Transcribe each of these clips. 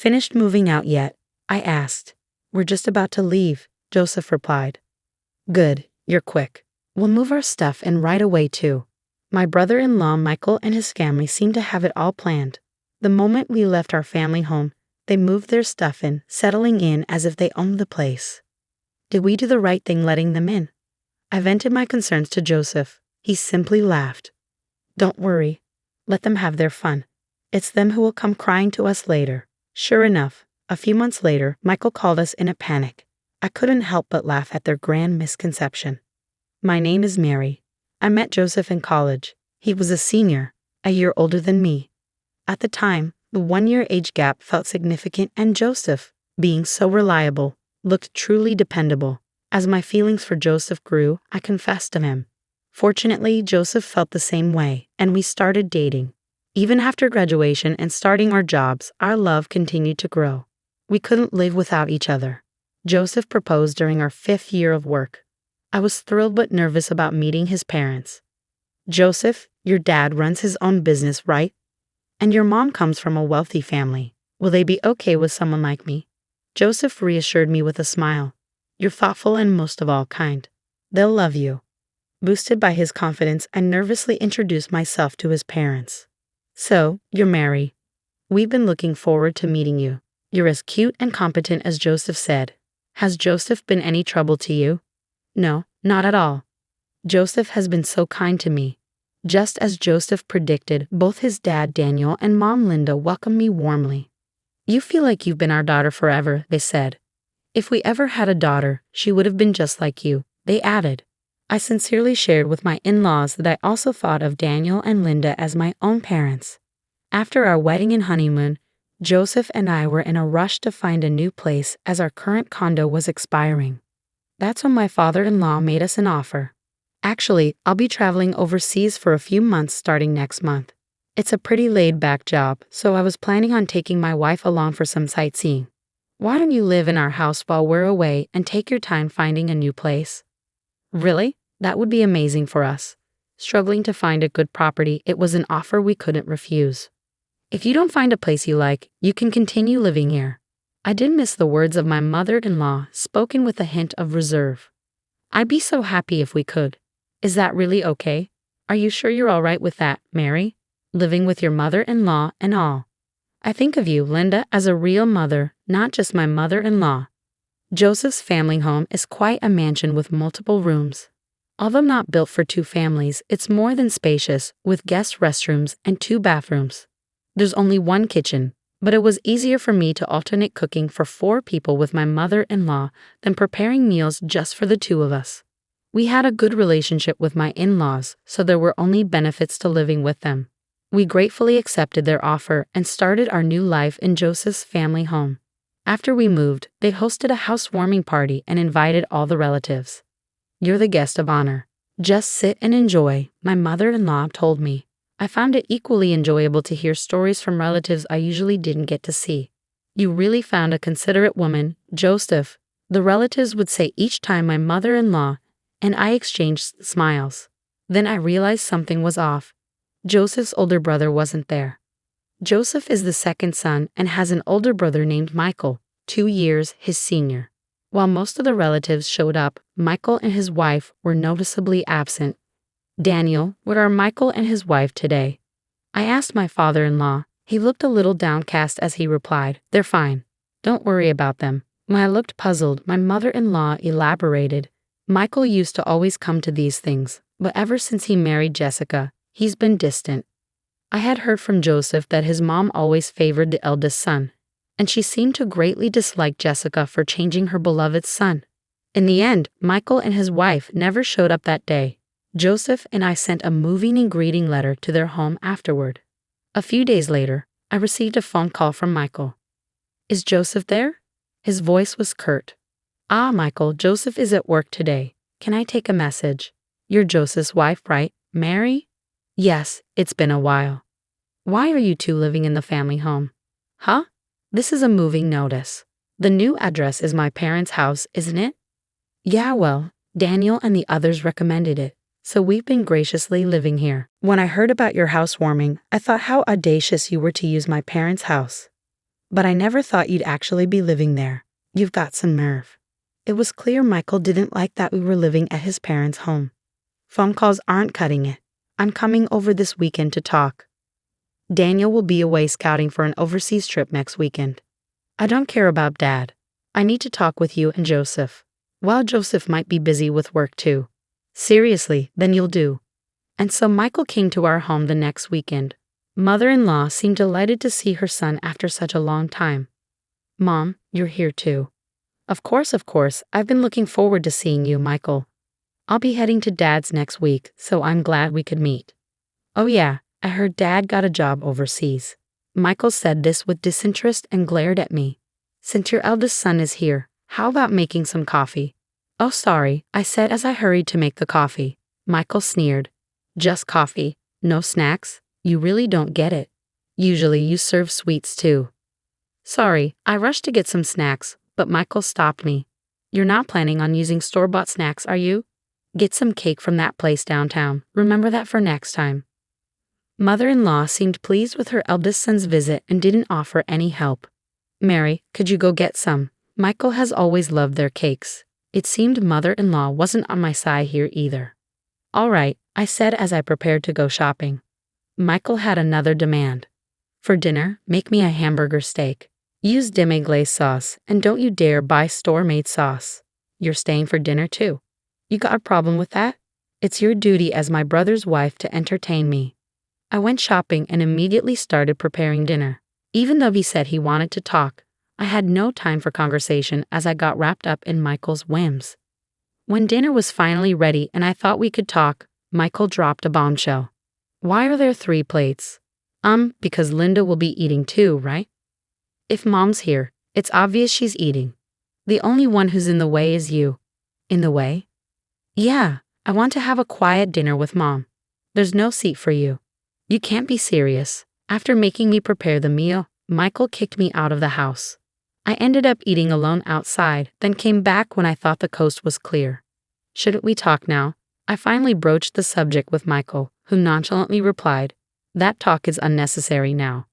Finished moving out yet? I asked. We're just about to leave, Joseph replied. Good, you're quick. We'll move our stuff in right away too. My brother-in-law Michael and his family seemed to have it all planned. The moment we left our family home, they moved their stuff in, settling in as if they owned the place. Did we do the right thing letting them in? I vented my concerns to Joseph. He simply laughed. Don't worry. Let them have their fun. It's them who will come crying to us later. Sure enough, a few months later, Michael called us in a panic. I couldn't help but laugh at their grand misconception. My name is Mary. I met Joseph in college. He was a senior, a year older than me. At the time, the 1-year age gap felt significant, and Joseph, being so reliable, looked truly dependable. As my feelings for Joseph grew, I confessed to him. Fortunately, Joseph felt the same way, and we started dating. Even after graduation and starting our jobs, our love continued to grow. We couldn't live without each other. Joseph proposed during our 5th year of work. I was thrilled but nervous about meeting his parents. Joseph, your dad runs his own business, right? And your mom comes from a wealthy family. Will they be okay with someone like me? Joseph reassured me with a smile. You're thoughtful and most of all kind. They'll love you. Boosted by his confidence, I nervously introduced myself to his parents. So, you're Mary. We've been looking forward to meeting you. You're as cute and competent as Joseph said. Has Joseph been any trouble to you? No, not at all. Joseph has been so kind to me. Just as Joseph predicted, both his dad Daniel and mom Linda welcomed me warmly. You feel like you've been our daughter forever, they said. If we ever had a daughter, she would have been just like you, they added. I sincerely shared with my in-laws that I also thought of Daniel and Linda as my own parents. After our wedding and honeymoon, Joseph and I were in a rush to find a new place as our current condo was expiring. That's when my father-in-law made us an offer. Actually, I'll be traveling overseas for a few months starting next month. It's a pretty laid-back job, so I was planning on taking my wife along for some sightseeing. Why don't you live in our house while we're away and take your time finding a new place? Really? That would be amazing for us. Struggling to find a good property, it was an offer we couldn't refuse. If you don't find a place you like, you can continue living here. I didn't miss the words of my mother-in-law, spoken with a hint of reserve. I'd be so happy if we could. Is that really okay? Are you sure you're all right with that, Mary? Living with your mother-in-law and all. I think of you, Linda, as a real mother, not just my mother-in-law. Joseph's family home is quite a mansion with multiple rooms. Although not built for 2 families, it's more than spacious, with guest restrooms and 2 bathrooms. There's only 1 kitchen, but it was easier for me to alternate cooking for 4 people with my mother-in-law than preparing meals just for the 2 of us. We had a good relationship with my in-laws, so there were only benefits to living with them. We gratefully accepted their offer and started our new life in Joseph's family home. After we moved, they hosted a housewarming party and invited all the relatives. You're the guest of honor. Just sit and enjoy, my mother-in-law told me. I found it equally enjoyable to hear stories from relatives I usually didn't get to see. You really found a considerate woman, Joseph, the relatives would say each time my mother-in-law and I exchanged smiles. Then I realized something was off. Joseph's older brother wasn't there. Joseph is the 2nd son and has an older brother named Michael, 2 years his senior. While most of the relatives showed up, Michael and his wife were noticeably absent. Daniel, where are Michael and his wife today? I asked my father-in-law. He looked a little downcast as he replied, They're fine. Don't worry about them. When I looked puzzled, my mother-in-law elaborated. Michael used to always come to these things, but ever since he married Jessica, he's been distant. I had heard from Joseph that his mom always favored the eldest son, and she seemed to greatly dislike Jessica for changing her beloved son. In the end, Michael and his wife never showed up that day. Joseph and I sent a moving and greeting letter to their home afterward. A few days later, I received a phone call from Michael. Is Joseph there? His voice was curt. Michael, Joseph is at work today. Can I take a message? You're Joseph's wife, right, Mary? Yes, it's been a while. Why are you 2 living in the family home? Huh? This is a moving notice. The new address is my parents' house, isn't it? Yeah, well, Daniel and the others recommended it, so we've been graciously living here. When I heard about your housewarming, I thought how audacious you were to use my parents' house. But I never thought you'd actually be living there. You've got some nerve. It was clear Michael didn't like that we were living at his parents' home. Phone calls aren't cutting it. I'm coming over this weekend to talk. Daniel will be away scouting for an overseas trip next weekend. I don't care about Dad. I need to talk with you and Joseph. Well, Joseph might be busy with work too. Seriously, then you'll do. And so Michael came to our home the next weekend. Mother-in-law seemed delighted to see her son after such a long time. Mom, you're here too. Of course, I've been looking forward to seeing you, Michael. I'll be heading to Dad's next week, so I'm glad we could meet. Oh yeah, I heard Dad got a job overseas. Michael said this with disinterest and glared at me. Since your eldest son is here, how about making some coffee? Oh sorry, I said as I hurried to make the coffee. Michael sneered. Just coffee, no snacks? You really don't get it. Usually you serve sweets too. Sorry, I rushed to get some snacks, but Michael stopped me. You're not planning on using store-bought snacks, are you? Get some cake from that place downtown. Remember that for next time. Mother-in-law seemed pleased with her eldest son's visit and didn't offer any help. Mary, could you go get some? Michael has always loved their cakes. It seemed mother-in-law wasn't on my side here either. All right, I said as I prepared to go shopping. Michael had another demand. For dinner, make me a hamburger steak. Use demi-glace sauce, and don't you dare buy store-made sauce. You're staying for dinner too. You got a problem with that? It's your duty as my brother's wife to entertain me. I went shopping and immediately started preparing dinner. Even though he said he wanted to talk, I had no time for conversation as I got wrapped up in Michael's whims. When dinner was finally ready and I thought we could talk, Michael dropped a bombshell. Why are there 3 plates? Because Linda will be eating too, right? If Mom's here, it's obvious she's eating. The only one who's in the way is you. In the way? Yeah, I want to have a quiet dinner with Mom. There's no seat for you. You can't be serious. After making me prepare the meal, Michael kicked me out of the house. I ended up eating alone outside, then came back when I thought the coast was clear. Shouldn't we talk now? I finally broached the subject with Michael, who nonchalantly replied, That talk is unnecessary now.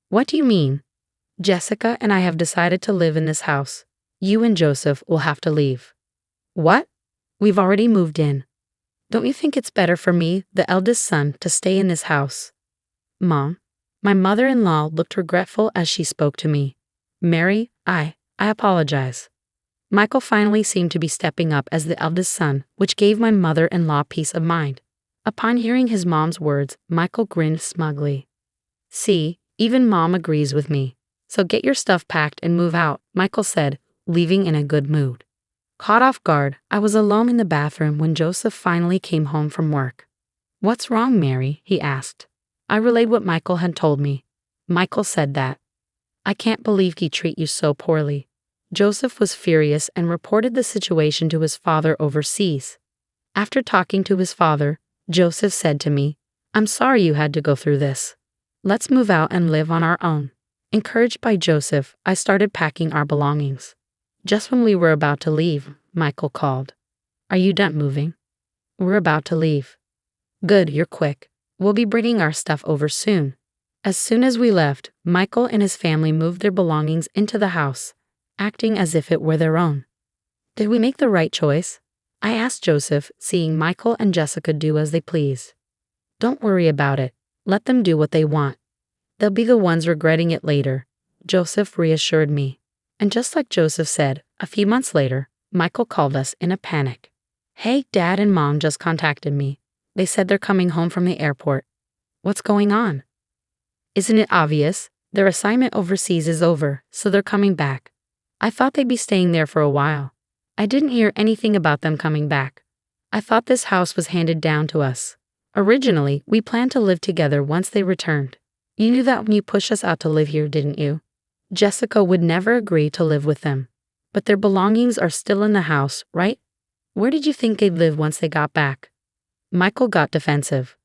What do you mean? Jessica and I have decided to live in this house. You and Joseph will have to leave. What? We've already moved in. Don't you think it's better for me, the eldest son, to stay in this house? Mom, my mother-in-law looked regretful as she spoke to me. Mary, I apologize. Michael finally seemed to be stepping up as the eldest son, which gave my mother-in-law peace of mind. Upon hearing his mom's words, Michael grinned smugly. See, even Mom agrees with me. So get your stuff packed and move out, Michael said, leaving in a good mood. Caught off guard, I was alone in the bathroom when Joseph finally came home from work. What's wrong, Mary? He asked. I relayed what Michael had told me. Michael said that. I can't believe he treated you so poorly. Joseph was furious and reported the situation to his father overseas. After talking to his father, Joseph said to me, I'm sorry you had to go through this. Let's move out and live on our own. Encouraged by Joseph, I started packing our belongings. Just when we were about to leave, Michael called. Are you done moving? We're about to leave. Good, you're quick. We'll be bringing our stuff over soon. As soon as we left, Michael and his family moved their belongings into the house, acting as if it were their own. Did we make the right choice? I asked Joseph, seeing Michael and Jessica do as they please. Don't worry about it. Let them do what they want. They'll be the ones regretting it later, Joseph reassured me. And just like Joseph said, a few months later, Michael called us in a panic. Hey, Dad and Mom just contacted me. They said they're coming home from the airport. What's going on? Isn't it obvious? Their assignment overseas is over, so they're coming back. I thought they'd be staying there for a while. I didn't hear anything about them coming back. I thought this house was handed down to us. Originally, we planned to live together once they returned. You knew that when you pushed us out to live here, didn't you? Jessica would never agree to live with them. But their belongings are still in the house, right? Where did you think they'd live once they got back? Michael got defensive.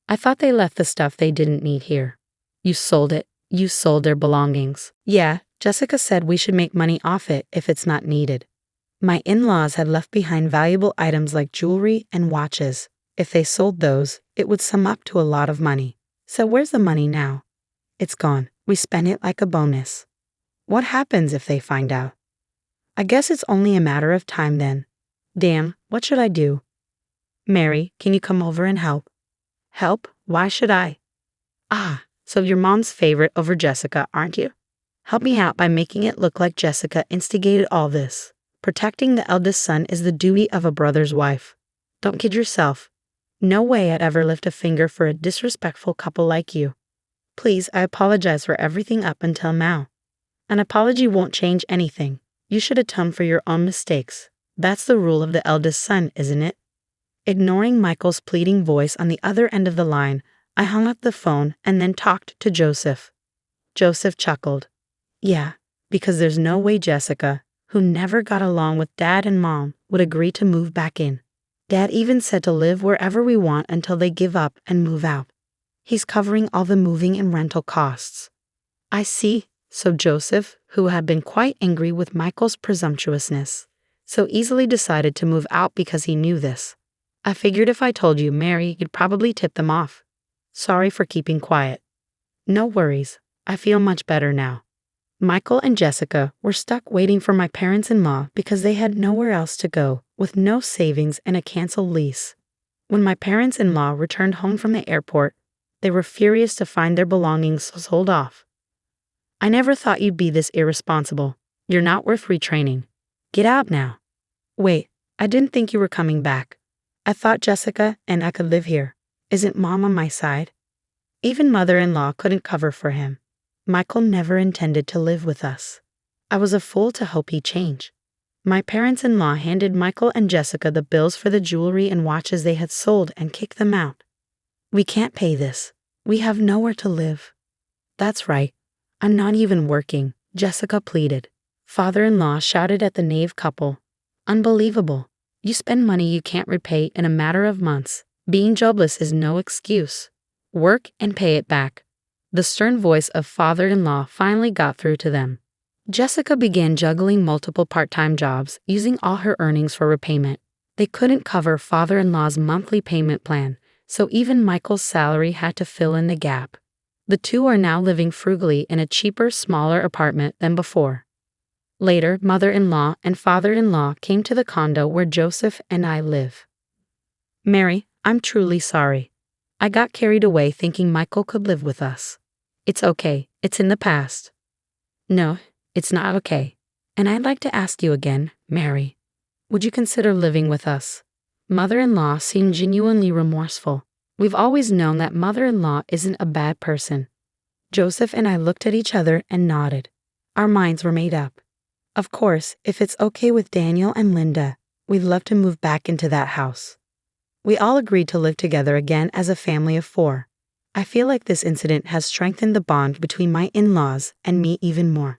I thought they left the stuff they didn't need here. You sold it. You sold their belongings. Yeah, Jessica said we should make money off it if it's not needed. My in-laws had left behind valuable items like jewelry and watches. If they sold those, it would sum up to a lot of money. So where's the money now? It's gone. We spent it like a bonus. What happens if they find out? I guess it's only a matter of time then. Damn, what should I do? Mary, can you come over and help? Help? Why should I? Ah, so you're mom's favorite over Jessica, aren't you? Help me out by making it look like Jessica instigated all this. Protecting the eldest son is the duty of a brother's wife. Don't kid yourself. No way I'd ever lift a finger for a disrespectful couple like you. Please, I apologize for everything up until now. An apology won't change anything. You should atone for your own mistakes. That's the rule of the eldest son, isn't it? Ignoring Michael's pleading voice on the other end of the line, I hung up the phone and then talked to Joseph. Joseph chuckled. Yeah, because there's no way Jessica, who never got along with Dad and Mom, would agree to move back in. Dad even said to live wherever we want until they give up and move out. He's covering all the moving and rental costs. I see. So Joseph, who had been quite angry with Michael's presumptuousness, so easily decided to move out because he knew this. I figured if I told you, Mary, you'd probably tip them off. Sorry for keeping quiet. No worries. I feel much better now. Michael and Jessica were stuck waiting for my parents-in-law because they had nowhere else to go, with no savings and a canceled lease. When my parents-in-law returned home from the airport, they were furious to find their belongings sold off. I never thought you'd be this irresponsible. You're not worth retraining. Get out now. Wait, I didn't think you were coming back. I thought Jessica and I could live here. Isn't Mom on my side? Even mother-in-law couldn't cover for him. Michael never intended to live with us. I was a fool to hope he'd change. My parents-in-law handed Michael and Jessica the bills for the jewelry and watches they had sold and kicked them out. We can't pay this. We have nowhere to live. That's right. I'm not even working, Jessica pleaded. Father-in-law shouted at the knave couple. Unbelievable. You spend money you can't repay in a matter of months. Being jobless is no excuse. Work and pay it back. The stern voice of father-in-law finally got through to them. Jessica began juggling multiple part-time jobs, using all her earnings for repayment. They couldn't cover father-in-law's monthly payment plan, so even Michael's salary had to fill in the gap. The two are now living frugally in a cheaper, smaller apartment than before. Later, mother-in-law and father-in-law came to the condo where Joseph and I live. Mary, I'm truly sorry. I got carried away thinking Michael could live with us. It's okay. It's in the past. No, it's not okay. And I'd like to ask you again, Mary. Would you consider living with us? Mother-in-law seemed genuinely remorseful. We've always known that mother-in-law isn't a bad person. Joseph and I looked at each other and nodded. Our minds were made up. Of course, if it's okay with Daniel and Linda, we'd love to move back into that house. We all agreed to live together again as a family of 4. I feel like this incident has strengthened the bond between my in-laws and me even more.